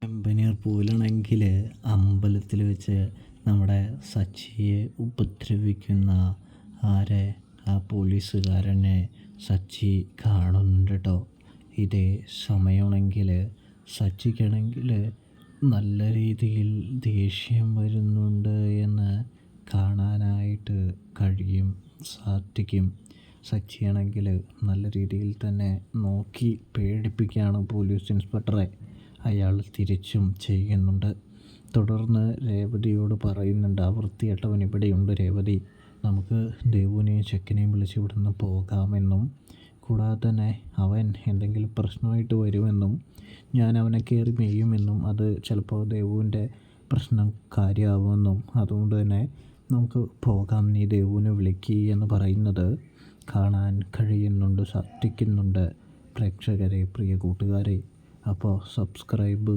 എമ്പനിയർ പൂവിലാണെങ്കിൽ അമ്പലത്തിൽ വെച്ച് നമ്മുടെ സച്ചിയെ ഉപദ്രവിക്കുന്ന ആ പോലീസുകാരനെ സച്ചി കാണുന്നുണ്ട് കേട്ടോ. ഇതേ സമയമാണെങ്കിൽ സച്ചിക്കാണെങ്കിൽ നല്ല രീതിയിൽ ദേഷ്യം വരുന്നുണ്ട് എന്ന് കാണാനായിട്ട് സാധിക്കും. സച്ചിയാണെങ്കിൽ നല്ല രീതിയിൽ തന്നെ നോക്കി പേടിപ്പിക്കുകയാണ് പോലീസ് ഇൻസ്പെക്ടറെ. അയാൾ തിരിച്ചും ചെയ്യുന്നുണ്ട്. തുടർന്ന് രേവതിയോട് പറയുന്നുണ്ട്, ആ വൃത്തികെട്ടവൻ ഇവിടെയുണ്ട് രേവതി, നമുക്ക് ദേവുവിനെയും ചെക്കനെയും വിളിച്ച് ഇവിടുന്ന് പോകാമെന്നും കൂടാതെ തന്നെ അവൻ എന്തെങ്കിലും പ്രശ്നമായിട്ട് വരുമെന്നും ഞാൻ അവനെ കയറി മെയ്യുമെന്നും അത് ചിലപ്പോൾ ദേവുവിൻ്റെ പ്രശ്നം കാര്യമാവുമെന്നും അതുകൊണ്ട് തന്നെ നമുക്ക് പോകാം, നീ ദേവുവിനെ വിളിക്കുക എന്ന് പറയുന്നത് കാണാൻ കഴിയുന്നുണ്ട്, സാധിക്കുന്നുണ്ട്. പ്രേക്ഷകരെ, പ്രിയ കൂട്ടുകാരെ, അപ്പോൾ സബ്സ്ക്രൈബ്